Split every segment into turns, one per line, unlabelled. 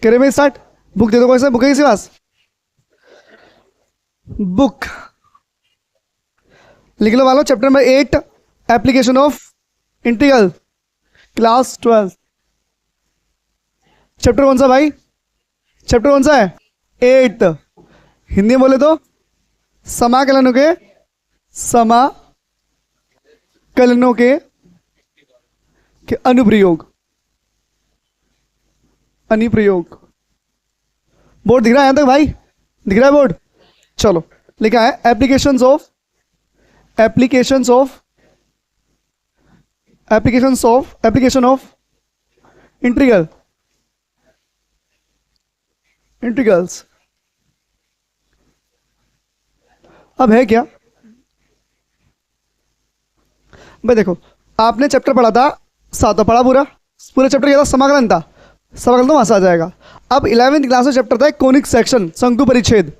करें भाई start. Book दे दो, कोई सा बुक है किसी पास? बुक लिख लो वालों, chapter number 8 application of integral, class 12। Chapter कौन सा भाई? चैप्टर कौन सा है? 8। हिंदी में बोले तो समाकलनों के अनुप्रयोग। अनुप्रयोग। बोर्ड दिख रहा है यहां तक भाई? दिख रहा है बोर्ड? चलो लिखा है एप्लीकेशंस ऑफ इंटीग्रल्स। अब है क्या भाई? देखो आपने चैप्टर पढ़ा था 7 पढ़ा, पूरा चैप्टर क्या था? समाकलन था। समाकलन तो वहां से आ जाएगा। अब 11वीं क्लास में चैप्टर था कोनिक सेक्शन, शंकु परिच्छेद।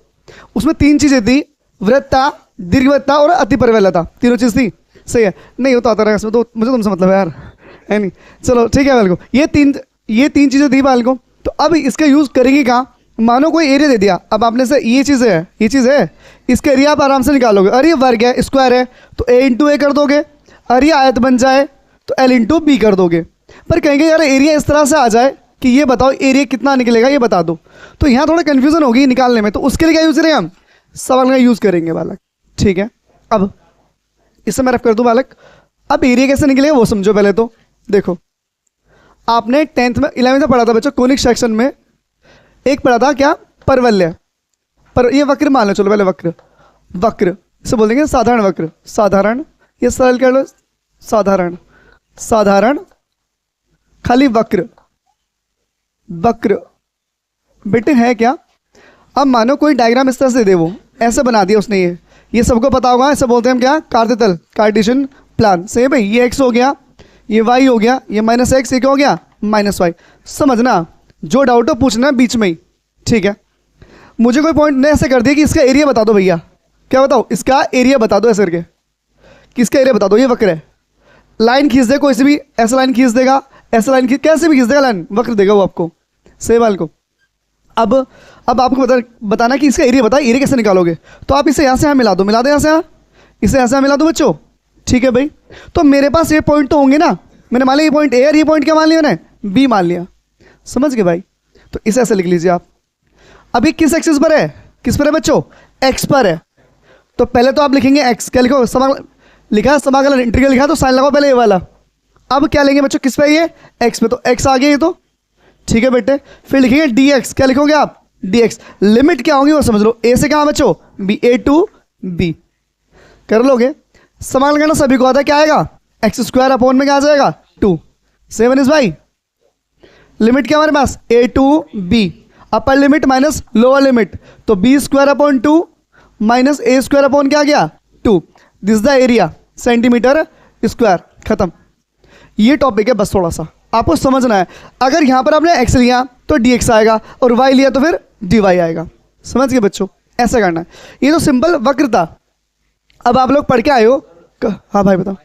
उसमें 3 चीजें थी, वृत्ता, दीर्घवृत्ता और अतिपरिवलता। तीनों चीज थी। सही है? नहीं होता आता रहेगा इसमें तो, मुझे तुमसे मतलब है यार, है नहीं? चलो ठीक है बालको, ये तीन चीजें थी बालको। तो अब इसका यूज करेंगे कहाँ? मानो कोई एरिया दे दिया, अब आपने से ये चीज है, इसका एरिया आप आराम से निकालोगे। अरे ये वर्ग है, स्क्वायर है, तो a इंटू ए कर दोगे। अरे ये आयत बन जाए तो l इंटू बी कर दोगे। पर कहेंगे यार एरिया इस तरह से आ जाए कि ये बताओ एरिया कितना निकलेगा, ये बता दो। तो यहाँ थोड़ा कंफ्यूजन होगी निकालने में, तो उसके लिए क्या यूज करेंगे? हम सवाल का यूज करेंगे बालक। ठीक है, अब इससे मैं रफ कर दूं बालक। अब एरिया कैसे निकलेगा वो समझो पहले। तो देखो आपने 10th में 11th में पढ़ा था बच्चों, कोनिक सेक्शन में एक पढ़ा था क्या? परवलय। पर ये वक्र मान लो, चलो पहले वक्र इसे बोल देंगे साधारण वक्र। साधारण, ये सरल कर लो, साधारण खाली वक्र बेटे है क्या? अब मानो कोई डायग्राम इस तरह से दे, वो ऐसे बना दिया उसने। ये सबको पता होगा, ऐसे बोलते हैं हम क्या? कार्तेतल, कार्टेशियन प्लान। सही भाई, ये x हो गया, ये y हो गया, ये -x, ये क्या हो गया? -y। समझना, जो डाउट हो पूछना बीच में ही। ठीक है, मुझे कोई पॉइंट ने ऐसे कर दिया कि इसका एरिया बता दो भैया। क्या बताओ? इसका एरिया बता दो ऐसे करके, किसका एरिया बता दो। ये वक्र है, लाइन खींच दे कोई सी भी, ऐसा लाइन खींच देगा, ऐसा लाइन कैसे भी खींच देगा, लाइन वक्र देगा वो आपको। सही बाल को। अब आपको बताना कि इसका एरिया बताए, एरिया कैसे निकालोगे? तो आप इसे यहाँ से यहाँ मिला दो यहाँ से यहाँ, इसे यहाँ से यहाँ मिला दो बच्चों। ठीक है भाई, तो मेरे पास ये पॉइंट तो होंगे ना। मैंने मान लिया ये पॉइंट ए और ये पॉइंट क्या मान लिया मैंने? बी मान लिया। समझ गए भाई? तो इसे ऐसे लिख लीजिए आप। अभी किस एक्सिस पर है? किस पर है बच्चों? एक्स पर है। तो पहले तो आप लिखेंगे एक्स। क्या लिखो? लिखा है समाकलन, इंटीग्रल लिखा तो साइन लगाओ पहले ये वाला। अब क्या लेंगे बच्चों? किस पे? ये एक्स पे। तो एक्स आ गया ये तो। ठीक है बेटे, फिर लिखेंगे डी एक्स। क्या लिखोगे आप? D x. लिमिट क्या होगी वो समझ लो। ए से कहाँ बच्चों? B, A to B. कर लोगे? समाकलन करना सभी को आता है। क्या आएगा? एक्स स्क्वायर अपॉन में क्या आ जाएगा? 2। 7 इज भाई। लिमिट क्या हमारे पास? A to b, upper limit minus lower limit, तो b square upon 2 minus a square upon क्या आ गया? 2। This the area, centimetre square. खत्म। ये टॉपिक है, बस थोड़ा सा आपको समझना है। अगर यहां पर आपने x लिया तो dx आएगा, और y लिया तो फिर dy आएगा। समझ गए बच्चों? ऐसा करना है। ये तो सिंपल वक्र था। अब आप लोग पढ़ के आए हो। हाँ भाई बताओ।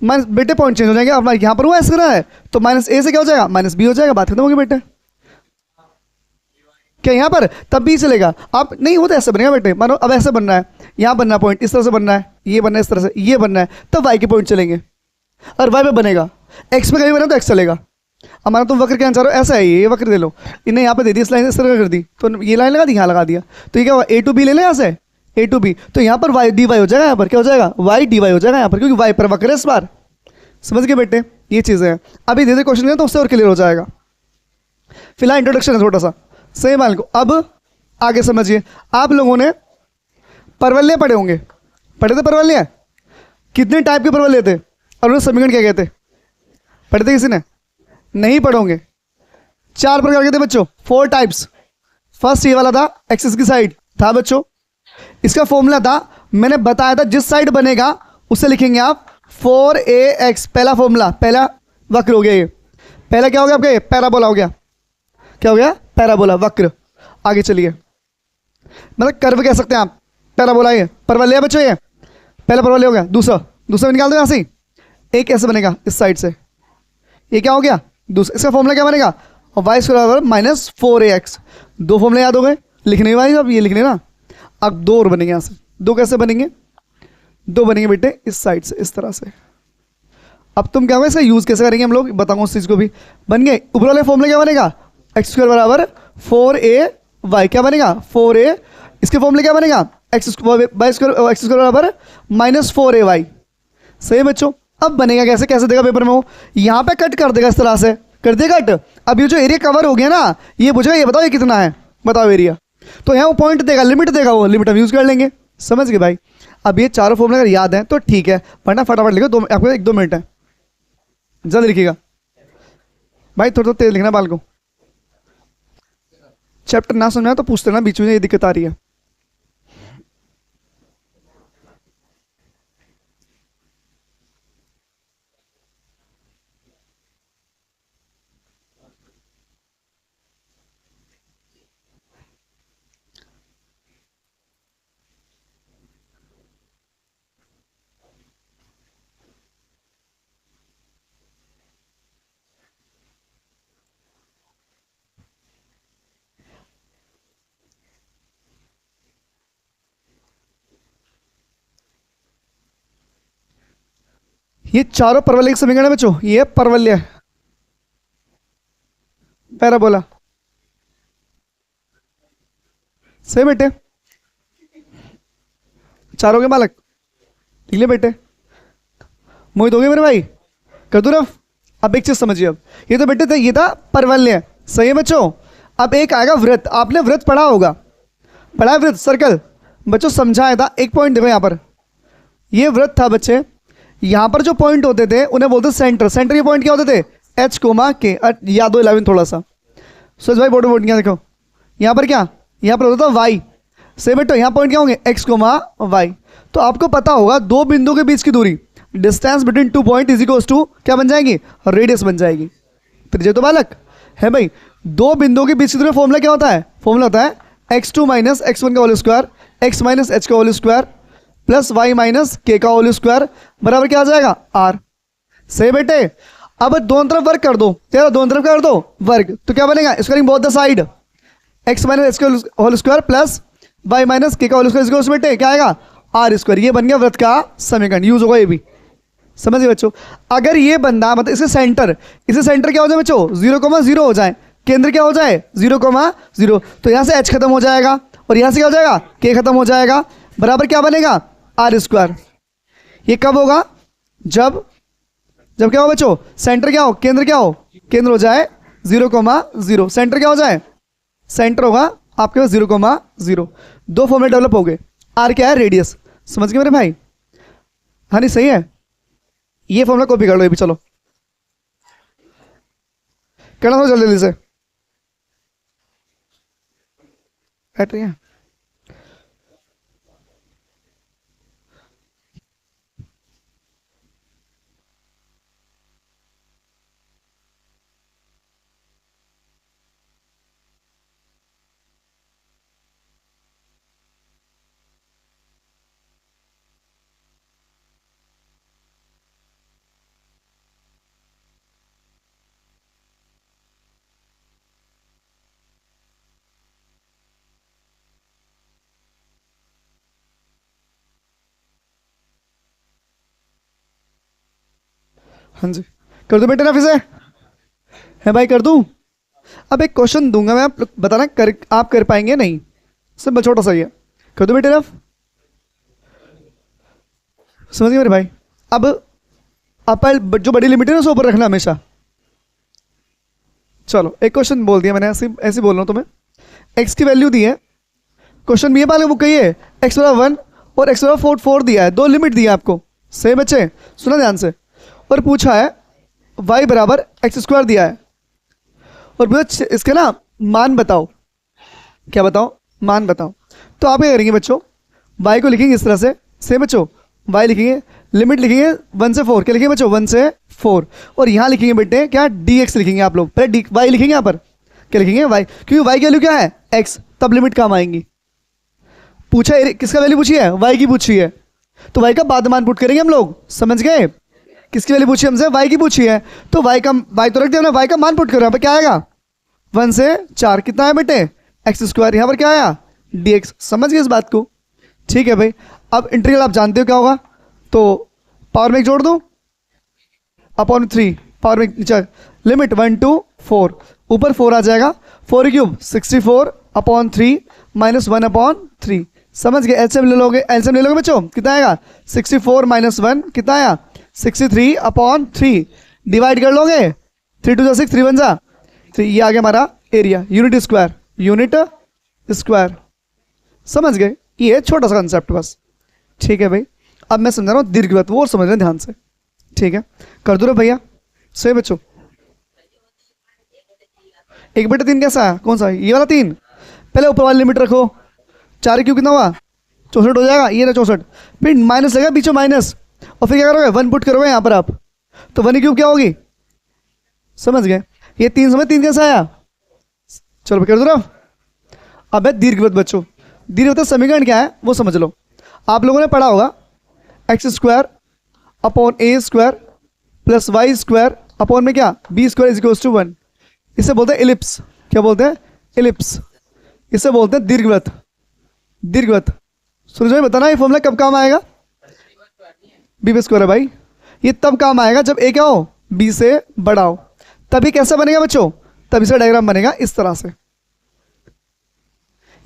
बेटे पॉइंट चेंज हो जाएंगे। अब यहां पर वो ऐसा रहा है तो -a से क्या हो जाएगा? -b हो जाएगा। बात खत्म होगी बेटे। क्या यहां पर तब भी चलेगा? आप नहीं होता ऐसे बनेगा बेटे। मानो अब ऐसे बनना है, यहां बनना पॉइंट, इस तरह से बनना है, ये बनना है इस तरह से, ये बनना है, तब y के पॉइंट चलेंगे। और y पे बनेगा, x में कहीं बना तो x चलेगा। अब मानो तुम वक्र क्या चाह रहे हो? ऐसा है, ये वक्र दे लो। इन्हें यहाँ पे दे दी, इस लाइन इस तरह कर दी, तो ये लाइन लगा दी, यहाँ लगा दिया, तो ये क्या हुआ? a टू b ले लें यहाँ से, a टू b। तो यहाँ पर y dy हो जाएगा। यहाँ पर क्या हो जाएगा? y dy हो जाएगा यहाँ पर, क्योंकि y पर वक्र है इस बार। समझ गए बेटे? ये चीज़ें हैं। अभी धीरे क्वेश्चन है तो उससे और क्लियर हो जाएगा। फिलहाल इंट्रोडक्शन है थोड़ा सा। सही मान को। अब आगे समझिए। आप लोगों ने परवलय पढ़े होंगे। पढ़े थे परवलय? कितने टाइप के परवलय थे और उन्हें समीकरण क्या कहते? पढ़े थे किसी ने? नहीं पढ़ोगे। 4 प्रकार के थे बच्चों, 4 टाइप्स। फर्स्ट ये वाला था, एक्सिस की साइड था बच्चों। इसका फॉर्मूला था, मैंने बताया था, जिस साइड बनेगा उसे लिखेंगे आप 4ax। पहला फॉर्मूला, पहला वक्र हो गया ये। पहला क्या हो गया आपका? पैराबोला हो गया। क्या हो गया? पैराबोला, वक्र। आगे चलिए, मतलब कर्व कह सकते हैं आप। पैराबोला ये परवलय है बच्चों। ये पहला परवलय हो गया। दूसरा निकाल दो यहाँ से। एक ऐसे बनेगा इस साइड से, ये क्या हो गया? दूसरा। इसका फॉर्मूला क्या बनेगा? और वाई स्क्वायर बराबर माइनस 4ax। दो फॉर्मूले याद हो गए, लिखने भाई अब ये लिखने ना। अब दो और बनेंगे यहाँ से, दो कैसे बनेंगे, दो बनेंगे बेटे इस साइड से इस तरह से। अब तुम क्या होगा इसका यूज़ कैसे करेंगे हम लोग बताऊंगा उस चीज़ को भी। बन गए ऊपर वाले फॉर्मूले क्या बनेगा, एक्स स्क्वायर बराबर 4a क्या बनेगा 4a, इसके फॉर्मूले क्या बनेगा एक्स स्क्वायर बराबर माइनस 4ay। सही बच्चों। अब बनेगा कैसे, कैसे देगा पेपर में वो, यहाँ पे कट कर देगा इस तरह से, कर देगा कट। अब ये जो एरिया कवर हो गया ना, ये पूछेगा ये बताओ ये कितना है, बताओ एरिया। तो यहाँ वो पॉइंट देगा, लिमिट देगा, वो लिमिट हम यूज़ कर लेंगे। समझ गए भाई। अब ये चारों फॉर्मूले अगर याद है तो ठीक है, वरना फटाफट लिखो, आपको 1-2 मिनट है, जल्द लिखिएगा भाई, थोड़ा तेज लिखना बाल को। चैप्टर ना समझा तो पूछते ना बीच में, ये दिक्कत आ रही है। ये चारों परवलय के समीकरण है बच्चों, ये परवलय पैराबोला। सही बेटे, चारों के बालक लिख ले बेटे। मोहित हो गए मेरे भाई, कर दूं रफ। अब एक चीज समझिए, अब ये तो बेटे ये था परवलय, सही है बच्चों। अब एक आएगा वृत्त, आपने वृत्त पढ़ा होगा, पढ़ा है वृत्त सर्कल बच्चों, समझाया था। एक पॉइंट देखो यहाँ पर, ये वृत्त था बच्चे, यहाँ पर जो पॉइंट होते थे उन्हें बोलते सेंटर। सेंटर के पॉइंट क्या होते थे एच कोमा के, याद हो 11 थोड़ा सा। सुरेश भाई बोर्ड बोर्ड क्या देखो, यहाँ पर क्या, यहाँ पर होता था वाई। से बेटो यहाँ पॉइंट क्या होंगे एक्स कोमा वाई। तो आपको पता होगा दो बिंदु के बीच की दूरी, distance between 2 point is equals to क्या बन जाएगी, रेडियस बन जाएगी। त्रिज्या तो बालक है भाई। दो बिंदुओं के बीच की दूरी फॉर्मूला क्या होता है, फॉर्मूला होता है x2 माइनस x1 का whole square, x minus h का whole square plus y minus k का होल स्क्वायर बराबर क्या आ जाएगा r। सही बेटे। अब दोनों तरफ वर्ग कर दो, तेरा दोनों तरफ कर दो वर्ग, तो क्या बनेगा squaring both the side, x minus h का whole square plus y minus k का होल स्क्वायर बेटे क्या आएगा आर स्क्वायर। ये बन गया वृत्त का समीकरण, यूज होगा ये भी। समझिए बच्चों, अगर ये बंदा मतलब इसे सेंटर क्या हो जाए बच्चों 0,0 हो जाए, केंद्र क्या हो जाए 0,0, तो यहां से h खत्म हो जाएगा और यहां से क्या हो जाएगा k खत्म हो जाएगा, बराबर क्या बनेगा आर स्क्वायर। ये कब होगा, जब क्या हो बच्चों सेंटर क्या हो, केंद्र क्या हो, केंद्र हो जाए 0,0, सेंटर क्या हो जाए, सेंटर होगा आपके पास 0,0। दो फॉर्मूले डेवलप हो गए। आर क्या है रेडियस, समझ गए मेरे भाई, हाँ नहीं सही है। ये फॉर्मूला कॉपी कर लो ये भी, चलो कहना थोड़ा जल्दी से बैठ रही है। हाँ जी कर दो बेटे ना फिर से, है भाई कर दूं। अब एक क्वेश्चन दूंगा मैं, आप बताना आप कर पाएंगे नहीं, सब छोटा सा ही है। कर दो बेटे रफ, समझ गए मेरे भाई। अब आप जो बड़ी लिमिट है ना उसे ऊपर रखना हमेशा। चलो एक क्वेश्चन बोल दिया मैंने, ऐसे ऐसे बोल रहा हूँ तुम्हें। एक्स की वैल्यू दी है, क्वेश्चन भी है वो कही है एक्स बराबर 1 और एक्स बराबर 4 दिया है, दो लिमिट दी है आपको। सही बच्चे सुना ध्यान से। और पूछा है y बराबर एक्स स्क्वायर दिया है और पूछा इसके ना मान बताओ, क्या बताओ मान बताओ। तो आप क्या करेंगे बच्चों, y को लिखेंगे इस तरह से, सही बच्चों y लिखेंगे, लिमिट लिखेंगे 1 से 4, क्या लिखेंगे बच्चों 1 से 4, और यहाँ लिखेंगे बेटे क्या dx लिखेंगे आप लोग, पहले y लिखेंगे यहाँ पर, क्या लिखेंगे y, क्योंकि y की वैल्यू क्या है x, तब लिमिट काम आएंगी। पूछा किसका वैल्यू पूछी है, y की पूछी है, तो y का बाद मान पुट करेंगे हम लोग, समझ गए। किसकी वैल्यू पूछी हमसे, y की पूछी है, तो y तो रख दिया हमने, y का मान पुट करो यहाँ पे क्या आएगा 1 से 4 कितना है बेटे एक्स स्क्वायर, यहाँ पर क्या आया dx। समझ गए इस बात को? ठीक है भाई। अब इंटीग्रल आप जानते हो क्या होगा, तो पावर में एक जोड़ दो अपॉन 3, पावर में नीचे लिमिट 1 to 4, ऊपर 4 आ जाएगा, 4 क्यूब 64 अपॉन 3 माइनस 1 अपॉन 3। समझ गए? एलसीएम ले लोगे, एलसीएम ले लोगे बच्चों, कितना आएगा 64 माइनस 1 कितना आया 63 अपॉन 3, डिवाइड कर लोगे 3 2 6 3 1 जा 3, ये आ गया हमारा area, unit square, unit square. समझ गए? ये है छोटा सा कंसेप्ट बस। ठीक है भाई। अब मैं समझा रहा हूँ दीर्घवृत्त, वो समझ रहे ध्यान से। ठीक है, कर दो रे भैया। सही बच्चों, 1/3 कैसा है, कौन सा है? ये वाला 3। पहले ऊपर वाली लिमिट रखो, 4 क्यों कितना हुआ 64 हो जाएगा, ये ना 64, फिर माइनस लगेगा बीच में माइनस, और फिर क्या करोगे 1 पुट करोगे यहाँ पर आप, तो 1 क्यूब क्या होगी? समझ गए? ये 3 समय 3 कैसा आया? चलो कर दो ना। अब है दीर्घवृत्त बच्चों। दीर्घवृत्त समीकरण क्या है वो समझ लो। आप लोगों ने पढ़ा होगा x square upon a square plus y square upon में क्या b square is equals to 1। इसे बोलते हैं इलिप्स। क्या बोलते हैं? इलिप्स। इसे बोलते हैं दीर्घवृत्त। दीर्घवृत्त सूरज भाई बताना ये फॉर्मूला कब काम आएगा? बी स्क्वायर है भाई। ये तब काम आएगा जब ए क्या हो बी से बड़ा हो। तभी कैसा बनेगा बच्चों? तभी से डायग्राम बनेगा इस तरह से,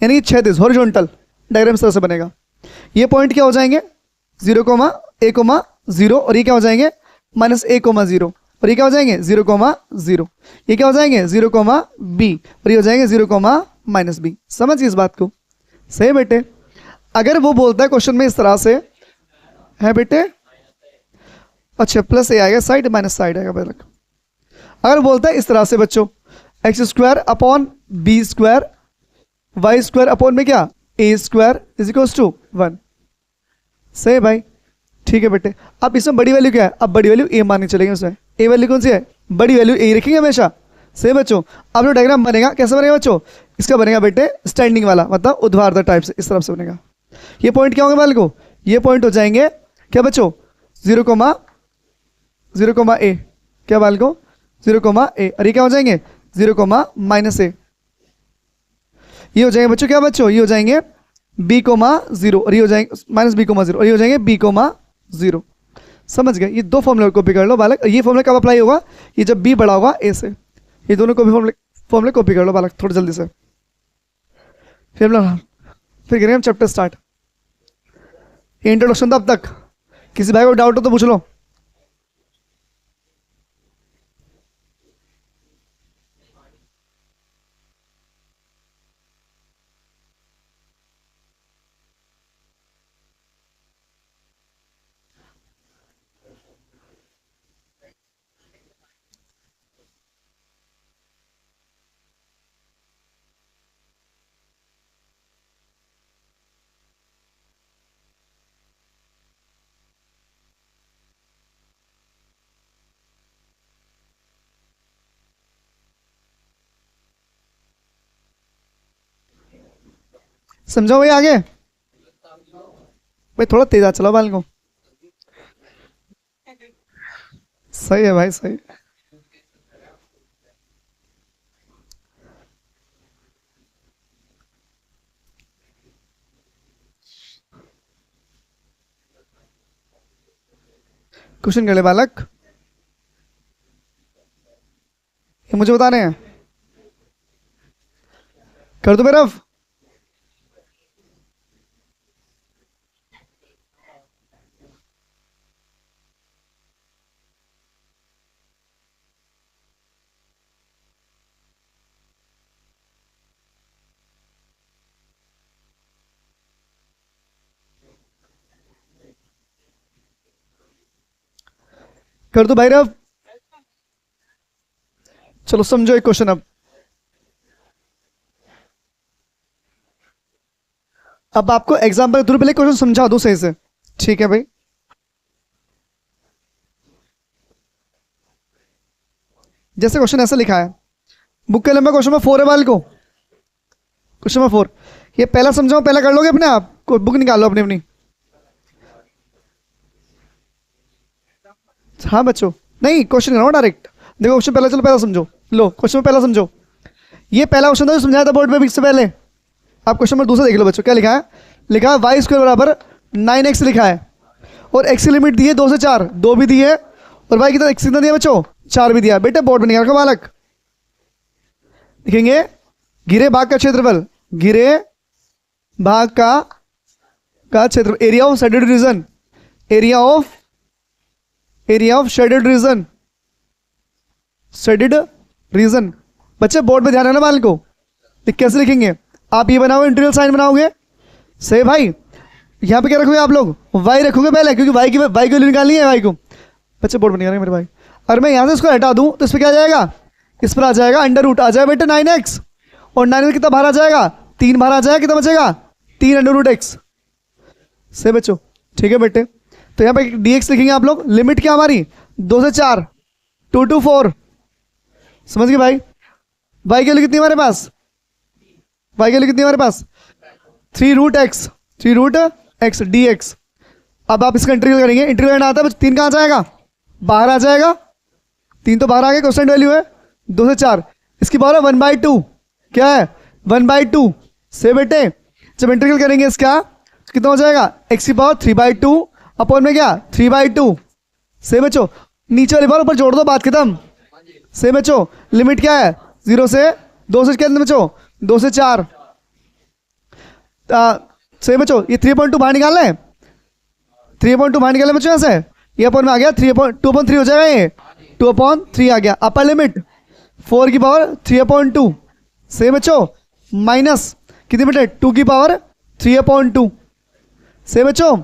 यानी कि क्षैतिज हॉरिजॉन्टल डायग्राम इस तरह से बनेगा। ये पॉइंट क्या हो जाएंगे 0,a,0 और ये क्या हो जाएंगे -a,0 और ये क्या हो जाएंगे 0,0। ये क्या हो जाएंगे 0,b और ये हो जाएंगे 0,-b। समझिए इस बात को। सही बेटे? अगर वो बोलता है क्वेश्चन में इस तरह से है बेटे, अच्छा प्लस ए आएगा साइड माइनस साइड आएगा पहले। अगर बोलता है इस तरह से बच्चों x square upon b square y square upon में क्या a square is equals to 1। सही भाई? ठीक है बेटे। अब इसमें बड़ी वैल्यू क्या है? अब बड़ी वैल्यू ए माननी चलेगी उसमें। ए वैल्यू कौन सी है? बड़ी वैल्यू ए रखेंगे हमेशा। सही बच्चों? अब जो डायग्राम बनेगा कैसा बनेगा बच्चों? इसका बनेगा बेटे स्टैंडिंग वाला, मतलब ऊर्ध्वाधर टाइप से इस तरफ से बनेगा। ये पॉइंट क्या होंगे वाले को? ये पॉइंट हो जाएंगे क्या बच्चों 0,a। क्या वाले को 0,a और ये क्या हो जाएंगे 0,-a। ये हो जाएंगे बच्चों क्या बच्चों? ये हो जाएंगे b,0 और ये हो जाएंगे -b,0 और ये हो जाएंगे b,0। समझ गए? ये दो फॉर्मूले कॉपी कर लो बालक। ये फॉर्मूला कब अप्लाई होगा? ये जब b बड़ा होगा a से। ये दोनों को भी फॉर्मूले कॉपी कर लो बालक थोड़ा जल्दी से। फिर करेंगे हम चैप्टर स्टार्ट। ये इंट्रोडक्शन था अब तक। किसी भाई को डाउट हो तो पूछ लो। समझो भाई आगे? भाई थोड़ा तेज आ चलो बाल को। सही है भाई सही। क्वेश्चन कर ले बालक। ये मुझे बताने हैं। कर दो मेरा। कर दो भैरव। चलो समझो एक क्वेश्चन। अब आपको एग्जाम्पल के थ्रू पहले क्वेश्चन समझा दूं सही से। ठीक है भाई? जैसे क्वेश्चन ऐसा लिखा है, बुक के नंबर क्वेश्चन नंबर 4 है वाले को। क्वेश्चन नंबर 4 ये पहला समझाओ, पहला कर लोगे अपने आप को, बुक निकालो अपनी अपनी। हाँ बच्चों, नहीं क्वेश्चन करो डायरेक्ट। देखो क्वेश्चन पहला, चलो पहला समझो। लो क्वेश्चन पहला समझो। ये पहला क्वेश्चन था जो समझाया था बोर्ड में इससे पहले। आप क्वेश्चन नंबर दूसरा देख लो बच्चों, क्या लिखा है? लिखा है वाई स्क्वायर बराबर 9x लिखा है, और x की लिमिट दी है 2 से 4, 2 भी दी है, और y कितना x कितना दिया बच्चों? 4 भी दिया। बेटे बोर्ड में निकाल रखो बालक, लिखेंगे घिरे भाग का क्षेत्रफल, घिरे भाग का क्षेत्र, area of shaded reason, area of shaded region, shaded reason. बच्चे बोर्ड में ध्यान है ना बाल को, कैसे लिखेंगे? आप ये बनाओगे, इंटीग्रल साइन बनाओगे, सही भाई। यहाँ पे क्या रखोगे आप लोग? y रखोगे पहले, क्योंकि y की वैल्यू निकालनी है y को। बच्चे बोर्ड में निकालेंगे मेरे भाई। और मैं यहाँ से इसको हटा दूँ तो इस पर क्या आ जाएगा? इस पर आ जाएगा अंडर रूट आ जाएगा बेटे 9x, और 9 में कितना बाहर आ जाएगा? 3 बाहर आ जाएगा, कितना बचेगा? 3 अंडर रूट x। सही बच्चों, ठीक है बेटे। तो यहाँ पे dx लिखेंगे आप लोग, लिमिट क्या हमारी? 2 से 4, 2 to 4, समझ गए भाई? y की वैल्यू कितनी हमारे पास? y की वैल्यू कितनी हमारे पास? 3 root x, 3 root x dx। अब आप इसका इंटीग्रल करेंगे, इंटीग्रल करना आता है, 3 कहाँ जाएगा? बाहर आ जाएगा, 3 तो बाहर आ गया, कांस्टेंट वैल्यू है 2 से 4, इसकी पावर है 1/2, क्या है? 1/2 से बेटे जब इंटीग्रल करेंगे इसका कितना हो जाएगा? x की पावर 3/2 अपॉन में क्या? 3/2। से बच्चों नीचे वाली बार ऊपर जोड़ दो, बात खत्म। से बच्चों लिमिट क्या है? 0 से 2 से कितने बच्चों? 2 से 4। सही बच्चों, ये 3/2 बाहर निकालना है, 3/2 बाहर निकालना बच्चों, यहाँ से ये अपन में आ गया 2/3 हो जाएगा, ये 2/3 आ गया। अपर लिमिट 4 की पावर 3/2। सही बच्चों, माइनस कितनी बेटे? 2 की पावर 3/2। सही बच्चों,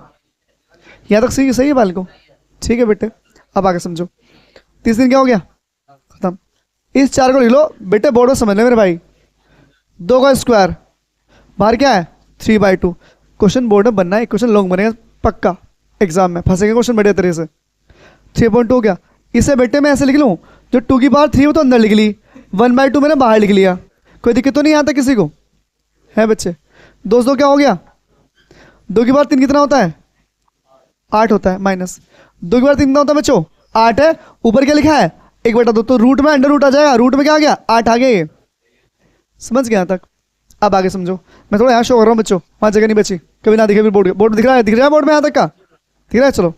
यहाँ तक सही है बाल को, ठीक है बेटे। अब आगे समझो, 30 दिन क्या हो गया? खत्म। इस 4 को लिख लो बेटे, बोर्ड में समझ ले मेरे भाई। 2 का स्क्वायर, बाहर क्या है? 3/2। क्वेश्चन बोर्ड में बनना है, क्वेश्चन लॉन्ग बनेगा पक्का, एग्जाम में फंसेंगे क्वेश्चन बढ़िया तरह से। 3/2 क्या? इसे बेटे मैं ऐसे लिख लूँ, जो 2 की पावर 3 हो तो अंदर लिख ली, 1/2 मैंने बाहर लिख लिया, कोई दिक्कत तो नहीं आता किसी को? है बच्चे? 2 क्या हो गया? 2 की पावर 3 कितना होता है? 8 होता है, माइनस 2 की पावर 3 कितना होता है बच्चों? 8 है। ऊपर क्या लिखा है? 1/2, तो रूट में अंडर रूट आ जाएगा, रूट में क्या आ गया? 8 आ गया। ये समझ गया यहाँ तक? अब आगे समझो, मैं थोड़ा यहाँ शो कर रहा हूँ बच्चों, वहाँ जगह नहीं बची, कभी ना दिखे बोर्ड, बोर्ड दिख रहा है? दिख रहा है बोर्ड में यहाँ तक का? दिख रहा है? चलो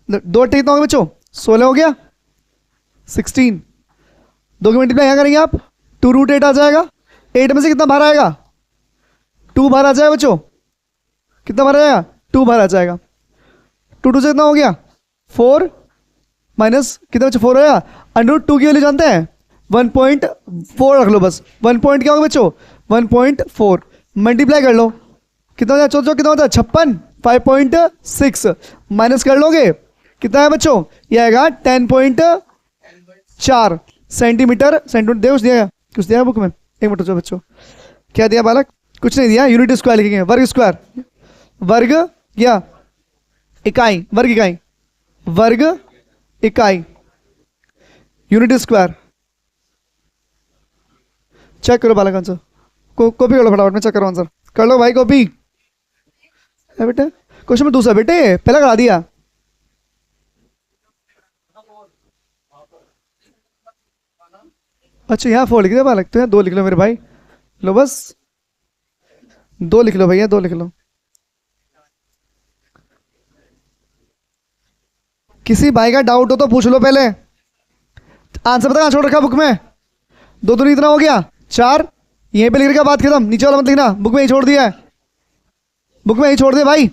2 कितना हो गया बच्चों? 16 हो गया, 16। 2 की मल्टीप्लाई यहाँ करेंगे आप, 2 रूट 8 आ जाएगा। 8 में से कितना बाहर आएगा? 2 बाहर आ जाएगा बच्चों, कितना बाहर आएगा? 2 बाहर आ जाएगा। 2 से कितना हो गया? 4 माइनस कितना बच्चों? 4 आया। अंडर रूट 2 की वैल्यू जानते हैं? 1.4 रख लो बस। 1 पॉइंट क्या होगा बच्चों? 1.4 मल्टीप्लाई कर लो, कितना होता है? चलो कितना होता है? 56। 5.6 माइनस कर लोगे, कितना है बच्चों? ये आएगा 10.4 सेंटीमीटर। कुछ दिया बुक में? एक मिनट बच्चों, क्या दिया बालक? कुछ नहीं दिया। यूनिट स्क्वायर लिखेंगे, वर्ग स्क्वायर, वर्ग क्या? इकाई, वर्ग इकाई, वर्ग इकाई, यूनिट स्क्वायर। चेक करो बालक आंसर, कॉपी कर लो फटाफट में, चेक करो आंसर, कर लो भाई कॉपी है बेटे। क्वेश्चन में दूसरा बेटे, पहला करा दिया। अच्छा यहाँ 4 लिख दिया बालक, तो यहाँ 2 लिख लो मेरे भाई, लो बस 2 लिख लो भैया, 2 लिख लो। किसी भाई का डाउट हो तो पूछ लो पहले। आंसर पता कहाँ छोड़ रखा बुक में? 2 तो इतना हो गया, 4 यहीं पे लिख रखा, बात खत्म। नीचे वाला मत लिखना, बुक में ही छोड़ दिया है, बुक में ही छोड़ दिया भाई,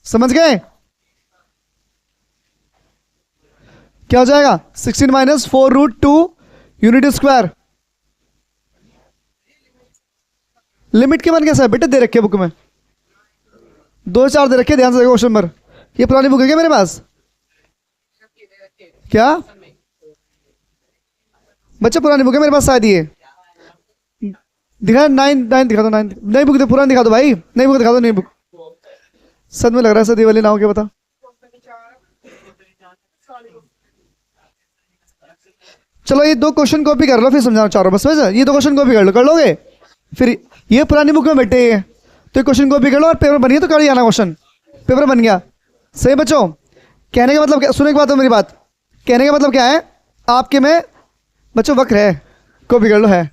समझ गए? क्या हो जाएगा? 16 minus 4 root 2 unit square. Limit के मान कैसा है बेटे? दे रखे बुक में 2 4 दे रखे, ध्यान से देखो क्वेश्चन नंबर। ये पुरानी बुक है क्या मेरे पास? क्या बच्चा पुरानी बुक है मेरे पास शायद? ये दिखा 9 दिखा दो, 9 नई बुक पुरानी दिखा दो भाई, नई बुक दिखा दो, नई बुक। सद में लग रहा है सदी वाली ना हो, क्या बता? चलो ये 2 क्वेश्चन कॉपी कर लो, फिर समझाना चाह रहा हूँ बस वैसे। ये 2 क्वेश्चन कॉपी कर लोगे, फिर ये पुरानी बुक में बैठे हैं तो क्वेश्चन कॉपी कर लो, और पेपर बन गया तो कर ही आना क्वेश्चन, पेपर बन गया। सही बच्चों, कहने का मतलब क्या? सुने की बात हो मेरी बात, कहने का मतलब क्या है? आपके में बच्चों वक्त है, कॉपी कर लो, है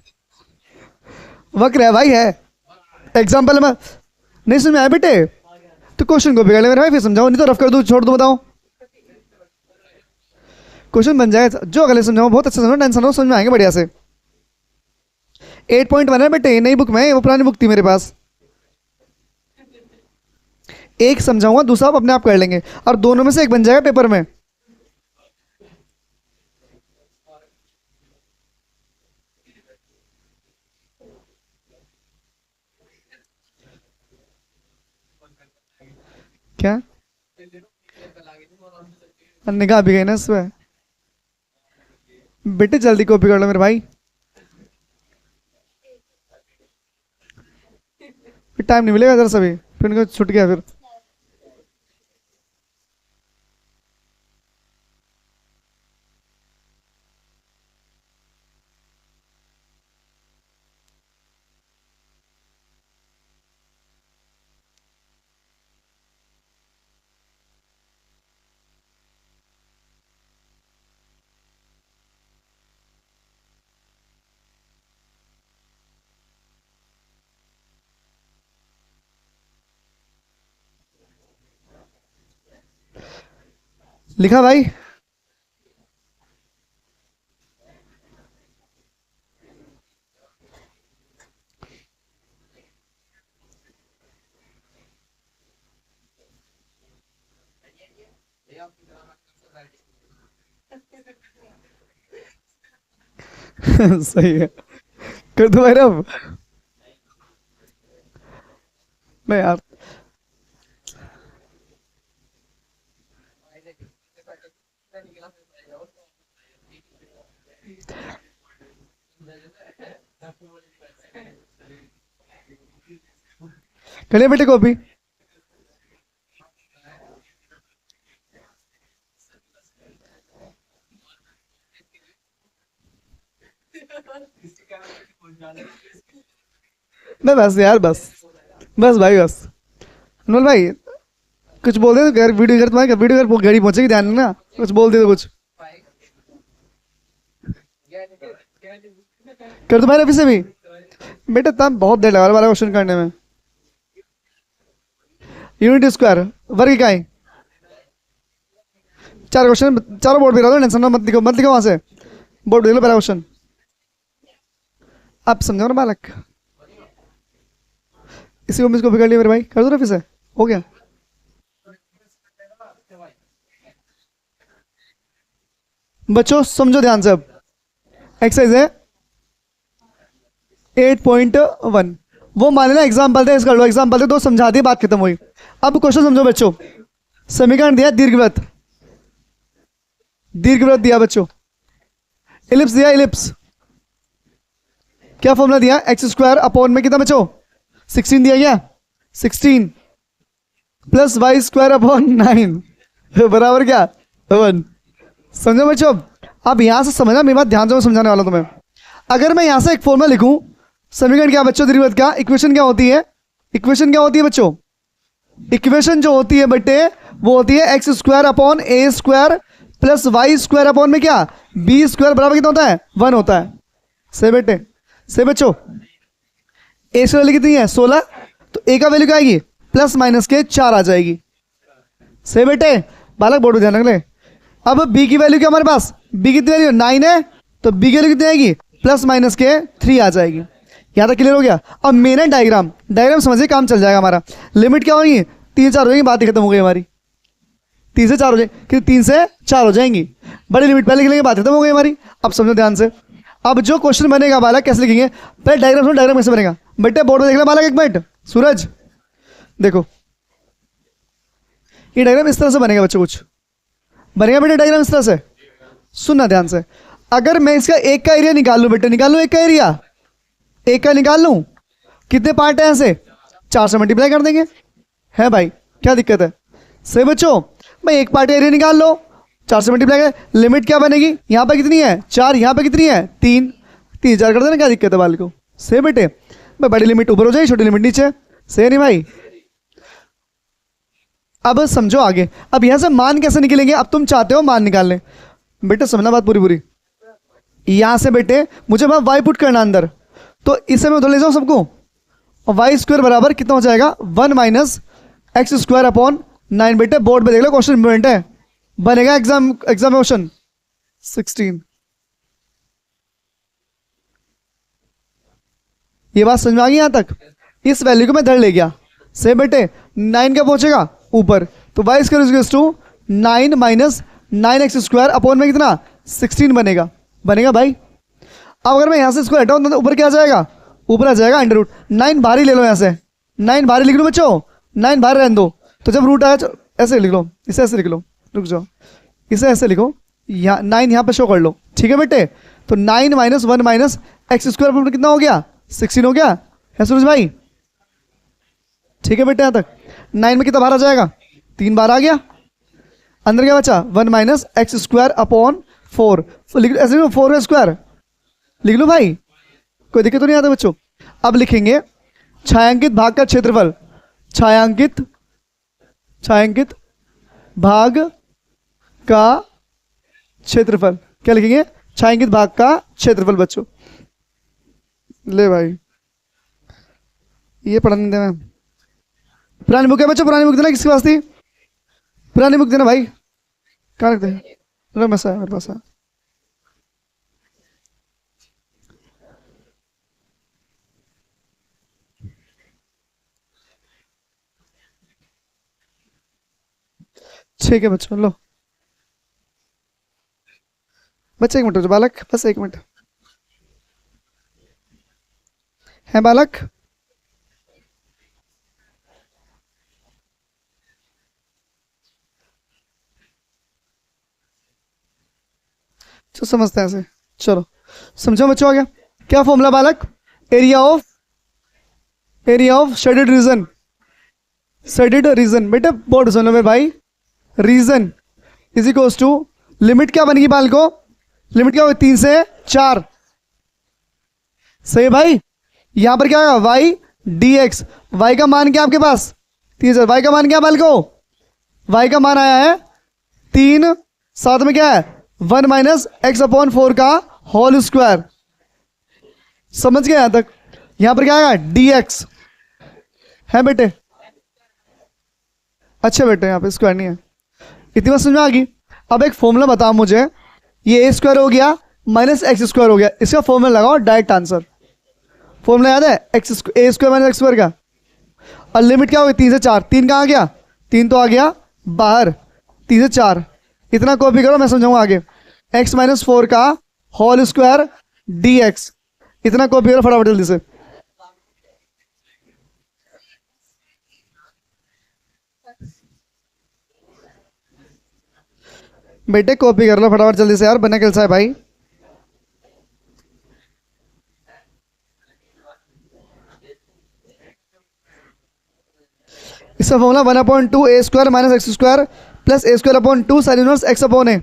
वक्र है भाई, है। एग्जाम्पल में नहीं समझ में आया बेटे तो क्वेश्चन को बिगाड़ ले मेरे भाई, फिर समझाओ, नहीं तो रफ कर दूँ, छोड़ दूँ, बताओ। क्वेश्चन बन जाएगा, जो अगले समझाओ, बहुत अच्छा समझो, टेंशन हो, समझ में आएंगे बढ़िया से। 8.1 है बेटे, नई बुक में, वो पुरानी बुक थी मेरे पास। एक समझाऊंगा, दूसरा आप अपने आप कर लेंगे, और दोनों में से एक बन जाएगा पेपर में। क्या निगाह भी गई ना इस पे। बेटे जल्दी कॉपी कर लो मेरे भाई, फिर टाइम नहीं मिलेगा जरा सभी, फिर उनको छूट गया फिर। लिखा भाई? सही है, कर दो भाई अब। नहीं यार, कर लिया बेटे कॉपी? मैं बस यार, बस बस भाई बस। अनमोल भाई कुछ बोल दे तो घर, वीडियो घर, तुम्हारे वीडियो घर घर ही पहुंचेगी, ध्यान रखना, कुछ बोल दे तो कुछ कर दो भाई अभी से भी। बेटा तब बहुत देर लगा वाला क्वेश्चन करने में। यूनिट स्क्वायर, वर्ग इकाई, चार क्वेश्चन, चारों बोर्ड पे रहा दो, टेंशन मत लिखो, मत लिखो वहां से, बोर्ड देख लो पहला क्वेश्चन। आप समझो ना बालक, इसी को मुझको बिगड़ लिया मेरे भाई, कर दो ना फिर से, हो गया। बच्चों समझो ध्यान से, अब एक्सरसाइज है 8.1, वो मान लेना एग्जाम्पल थे, कर लो एग्जाम्पल थे, दो समझा दिए, बात खत्म हुई। अब क्वेश्चन समझो बच्चों, समीकरण दिया दीर्घवृत्त, दीर्घवृत्त दिया बच्चों, इलिप्स दिया, इलिप्स, क्या फॉर्मूला दिया, एक्स स्क्वायर अपॉन में कितना बच्चों 16 दिया गया, 16 प्लस वाई स्क्वायर अपॉन 9 बराबर क्या 1। समझो बच्चों, अब यहां से समझना मेरी बात ध्यान से, मैं समझाने वाला हूं तुम्हें। अगर मैं यहां से एक फॉर्मूला लिखूं, समीकरण क्या बच्चों दीर्घवृत्त का, इक्वेशन क्या होती है, इक्वेशन क्या होती है बच्चों, इक्वेशन जो होती है बेटे वो होती है x square upon a square plus y square upon में क्या बी स्क्वायर बराबर कितना होता है 1 होता है। सही बेटे, सही बच्चों। ए की वैल्यू कितनी है 16, तो ए का वैल्यू क्या आएगी प्लस माइनस के 4 आ जाएगी। सही बेटे, बालक बोर्ड ध्यान रख ले। अब बी की वैल्यू क्या हमारे पास, बी कितनी वैल्यू 9 है, तो बी की वैल्यू कितनी आएगी प्लस माइनस के 3 आ जाएगी। यहाँ तक क्लियर हो गया। अब मेन है डायग्राम, डायग्राम समझिए काम चल जाएगा हमारा। लिमिट क्या होगी 3 4 हो जाएगी, बात ही खत्म हो गई हमारी। 3 से 4 हो जाएगी, कि 3 से 4 हो जाएंगी, बड़ी लिमिट पहले लिखेंगे, बात खत्म हो गई हमारी। अब समझो ध्यान से, अब जो क्वेश्चन बनेगा बालक कैसे लिखेंगे, पहले डायग्राम सुनो, डायग्राम कैसे बनेगा बेटे, बोर्ड में देख ले बालक, एक मिनट सूरज देखो, ये डायग्राम इस तरह से बनेगा बच्चों, कुछ बनेगा बेटे डायग्राम इस तरह से। सुनना ध्यान से, अगर मैं इसका एक का एरिया निकाल लूं बेटे, निकाल लूं एक का एरिया, एक का निकाल लूं, कितने पार्ट है ऐसे 4 से मल्टीप्लाई कर देंगे, है भाई क्या दिक्कत है। सही बच्चों, भाई एक पार्ट एरिया निकाल लो, 4 से मल्टीप्लाई कर, लिमिट क्या बनेगी, यहाँ पे कितनी है 4, यहाँ पे कितनी है 3, 3 4 कर देना, क्या दिक्कत है बाल को। सही बेटे, भाई बड़ी लिमिट ऊपर हो जाएगी, छोटी लिमिट नीचे, सही नहीं भाई। अब समझो आगे, अब यहां से मान कैसे निकलेंगे, अब तुम चाहते हो मान निकालने, बेटे समझना बात पूरी पूरी। यहां से बेटे मुझे वहां वाई पुट करना अंदर, तो इसे मैं उधर ले जाऊँ सबको, और वाई स्क्वायर बराबर कितना हो जाएगा 1 माइनस एक्स स्क्वायर अपॉन 9। बेटे बोर्ड पे देख लो, क्वेश्चन इंपॉर्टेंट है, बनेगा एग्जाम एग्जाम क्वेश्चन 16। ये बात समझ में आ गई यहां तक? इस वैल्यू को मैं धर ले गया, से बेटे 9 क्या पहुंचेगा ऊपर, तो y square to 9 minus 9 x square upon में कितना 16 बनेगा, बनेगा भाई। अब अगर मैं यहां से इसको हटाऊं तो ऊपर क्या आ जाएगा, ऊपर आ जाएगा अंडर रूट 9 बाहर ही ले लो, यहां से 9 बाहर ही लिख लो बच्चों, 9 बाहर रहने दो। तो जब रूट आया ऐसे लिख लो, इसे ऐसे लिख लो, रुक जाओ, इसे ऐसे लिखो, यहाँ 9 यहाँ पे शो कर लो, ठीक है बेटे। तो 9 माइनस 1 माइनस एक्स स्क्वायर कितना हो गया 16 हो गया है सूरज भाई, ठीक है बेटे। यहाँ तक 9 में कितना बाहर आ जाएगा, 3 बार आ गया, अंदर क्या बचा 1 माइनस एक्स स्क्वायर अपॉन 4, ऐसे 4 स्क्वायर लिख लो भाई, कोई दिक्कत तो नहीं आता बच्चों। अब लिखेंगे छायांकित भाग का क्षेत्रफल, छायांकित छायांकित भाग का क्षेत्रफल, क्या लिखेंगे छायांकित भाग का क्षेत्रफल बच्चों। ले भाई ये पढ़ने देना, पुरानी बुक है बच्चों, पुरानी बुक देना, किसके पास थी पुरानी बुक देना भाई, कहाँ रखते हैं, मैसा है मेरे पास है। ठीक है बच्चों, लो बच्चे एक मिनट रुको, बालक बस एक मिनट है बालक। तो समझते हैं ऐसे, चलो समझो बच्चों, आ गया क्या फॉर्मूला बालक, area of shaded region, shaded region बेटे बोर्ड सुन लो मेरे भाई, region is equals to limit क्या बनेगी बाल को, लिमिट क्या होगी 3 से 4, सही है भाई। यहां पर क्या होगा वाई डी एक्स, वाई का मान क्या आपके पास 3, वाई का मान क्या बाल को, वाई का मान आया है 3, साथ में क्या है 1 माइनस एक्स अपॉन 4 का होल स्क्वायर, समझ गए यहां तक। यहां पर क्या आएगा डी एक्स है बेटे, अच्छा बेटे यहाँ पे स्क्वायर नहीं है, इतनी बात समझ में आ गई। अब एक फॉर्मूला बताओ मुझे, ये ए स्क्वायर हो गया माइनस एक्स स्क्वायर हो गया, इसका फॉर्मूला लगाओ डायरेक्ट आंसर, फॉर्मूला याद है एक्स ए स्क्वायर माइनस एक्स स्क्वायर का, और लिमिट क्या होगी 3 से 4, 3 कहाँ आ गया 3 तो आ गया बाहर, 3 से 4 इतना कॉपी करो, मैं समझाऊंगा आगे, एक्स माइनस 4 का होल स्क्वायर डी एक्स, इतना कॉपी करो फटाफट जल्दी से। बेटे कॉपी कर लो फटाफट जल्दी से यार, बने कैसा है भाई। इसका formula 1/2 a square minus x square plus a square upon 2 sine inverse x upon a.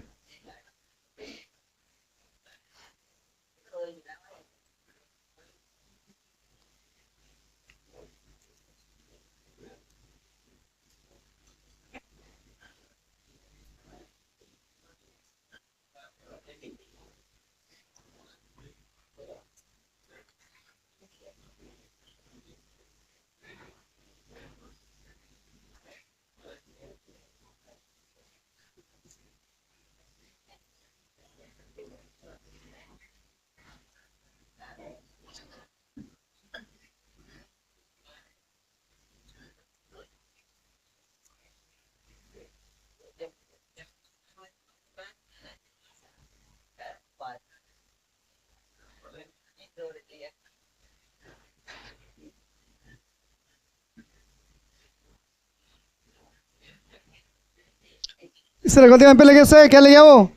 इससे रखो यहाँ पे लगे, उससे क्या ले गया वो,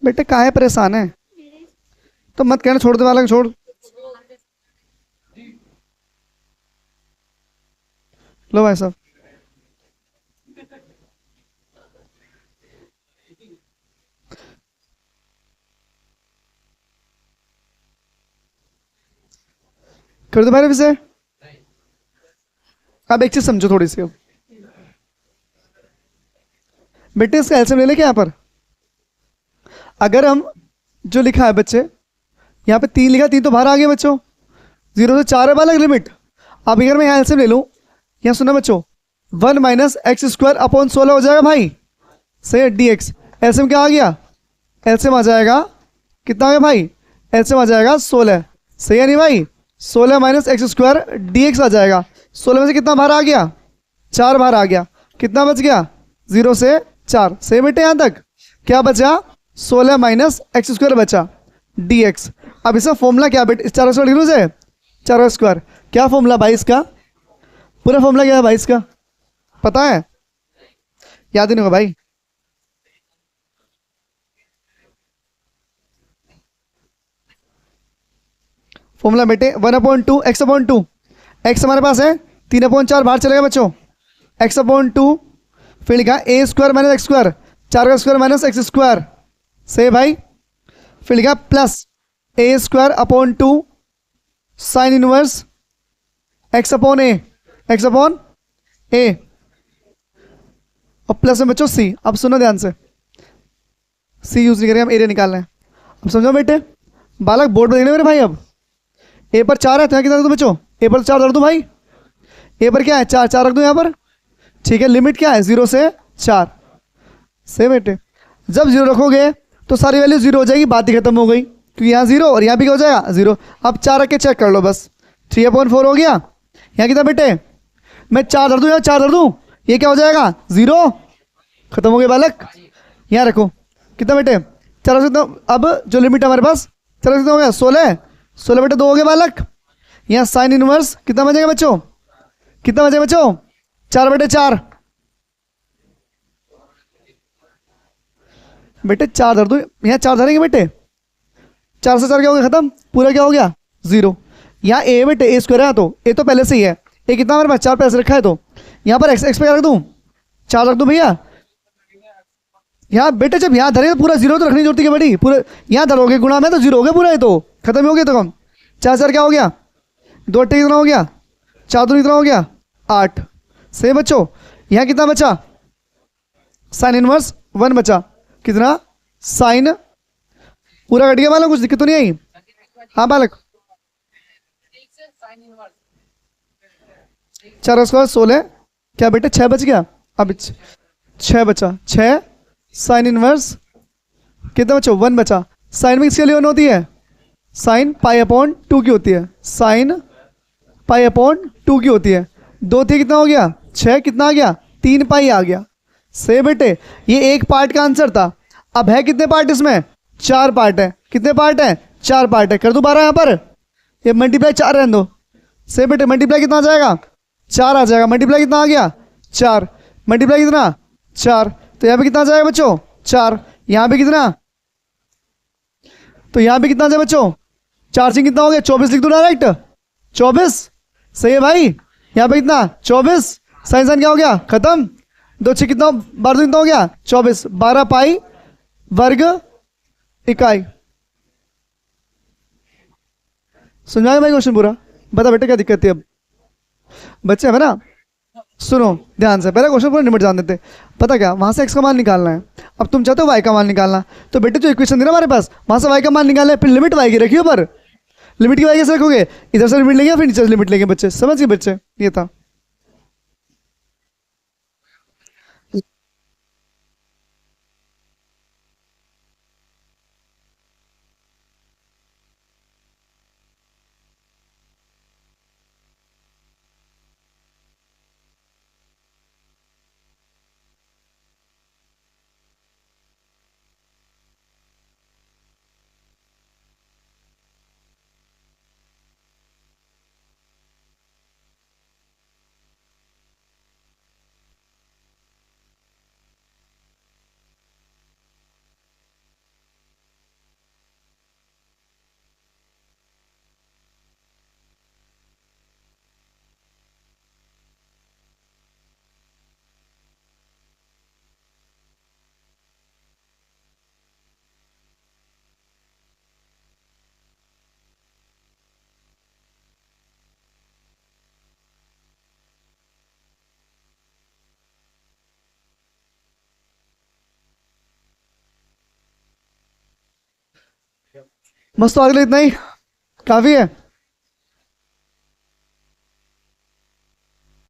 बेटे काहे परेशान है? तो मत कहना छोड़ दे वाला को, छोड़। लो भाई साहब। कर दो भाई से। अब एक चीज समझो थोड़ी सी अब। बेटे इसका एलसीएम ले लेके यहाँ पर। अगर हम जो लिखा है बच्चे, यहाँ पे 3 लिखा, 3 तो बाहर आ गया बच्चों। 0 से 4 है बालक लिमिट। अब अगर मैं यहाँ एलसीएम ले लूँ, यहाँ सुना बच्चों, 1 - x² अपॉन 16 हो जाएगा भाई, सही है, dx। एलसीएम क्या आ गया? एलसीएम आ जाएगा कितना आ गया भाई? एलसीएम आ जाएगा 16, सही है नहीं भाई? 16 - x² dx आ जाएगा। 16 में से कितना बाहर आ गया? 4 बाहर आ गया। कितना बच गया? 0 से 4, सही बेटे यहाँ तक? क्या बचा? 16 - x² बचा dx। अब इसका फॉर्मूला क्या बेटे? 4 लिख से 4 क्या फॉर्मूला भाई इसका? पूरा फॉर्मूला क्या है भाई इसका, पता है? याद ही नहीं होगा भाई। फॉर्मूला बेटे 1/2 x/2। x हमारे पास है 3/4 बाहर चलेगा बच्चों। x/2 फिर लिखा a² - x², 4 का स्क्वायर माइनस x², सही भाई। फिर लिखा plus a²/2 sine inverse x/a, x/a, और प्लस में बच्चों c। अब सुनो ध्यान से, c यूज नहीं करेंगे, हम एरिया निकालना है। अब समझो बेटे, बालक बोर्ड पर देखने मेरे भाई। अब ए पर 4 है तो यहाँ कितना रख दूँ बच्चों? ए पर 4 रख दूँ भाई। ए पर क्या है? 4, 4 रख दूँ यहाँ पर, ठीक है। लिमिट क्या है? 0 से 4, सही बेटे। जब 0 रखोगे तो सारी वैल्यू 0 हो जाएगी, बात ही खत्म हो गई, क्योंकि यहाँ 0 और यहाँ भी क्या हो जाएगा? 0। अब 4 रख के चेक कर लो बस, 3/4 हो गया। यहाँ कितना बेटे? मैं 4 धर दूँ, यहाँ 4 धर दूँ, ये क्या हो जाएगा? 0। खत्म हो गया बालक। यहाँ रखो, कितना बेटे? 4 से। अब जो लिमिट है हमारे पास, 4 कितना हो गया? 16। 16 बेटे 2 हो गए बालक। यहाँ साइन इनवर्स कितना बचेगा बच्चों? कितना बचेगा बच्चों? 4/4 बेटे। 4 धर दो, यहाँ 4 धरेंगे बेटे। 4 से 4 क्या हो गया? खत्म, पूरा क्या हो गया? 0। यहाँ ए बेटे a² है, तो ए तो पहले से ही है। ए कितना हमारे पास? 4 पहले से रखा है, तो यहाँ पर x पे क्या रख दूँ? 4 रख दूँ भैया। यहाँ बेटे जब यहाँ धरे तो पूरा 0 तो रखनी जरूरत है बड़ी, पूरा यहाँ धरोगे गुणा में तो 0 हो गया पूरा, ये तो खत्म ही हो गया। तो कम 4 क्या हो गया? 2 अट्ठे कितना हो गया? 4 दूनी कितना हो गया? 8, सही बच्चों। यहाँ कितना बचा? साइन इनवर्स 1 बचा। कितना? साइन पूरा कट गया बालक, कुछ दिक्कत तो नहीं आई? हाँ बालक। 4 स्क्वायर 16, क्या बेटे 6 बच गया? अब 6 बचा, 6 साइन इनवर्स कितना बचा? 1 बचा। साइन में किसके लिए 1 होती है? साइन π/2 की होती है, साइन π/2 की होती है। 2 थे कितना हो गया? 6, कितना आ गया? 3 आ गया, सही बेटे। ये एक पार्ट का आंसर था। अब है कितने पार्ट इसमें? 4 पार्ट है। कितने पार्ट है? 4 पार्ट है। कर दो 12 यहाँ पर, ये मल्टीप्लाई 4 रहने दो, सही बेटे। मल्टीप्लाई कितना आ जाएगा? 4 आ जाएगा। मल्टीप्लाई कितना आ गया? 4। मल्टीप्लाई कितना? 4। तो यहाँ पे कितना आ जाएगा बच्चों? 4। यहाँ पे कितना? तो यहाँ पे कितना आ जाएगा बच्चों? 4 से कितना हो गया? 24 लिख दो डायरेक्ट, 24, सही है भाई। यहाँ पे कितना? 24। साइन साइन क्या हो गया? खत्म। 2 6 कितना? 12 कितना हो गया? 24। 12 पाई वर्ग इकाई। समझाया भाई क्वेश्चन पूरा? बता बेटे क्या दिक्कत थी? अब बच्चे है ना, सुनो ध्यान से, पहले क्वेश्चन पूरा निपट जान देते। पता क्या, वहां से x का मान निकालना है। अब तुम चाहते हो y का मान निकालना, तो बेटे जो इक्वेशन थी ना हमारे पास, वहां से y का मान निकालना है। फिर लिमिट y की रखियो, पर लिमिट की y कैसे रखोगे? इधर से लिमिट लेंगे फिर नीचे से लिमिट लेंगे बच्चे, समझ गए बच्चे? ये था। बस तो आज के लिए इतना ही काफ़ी है।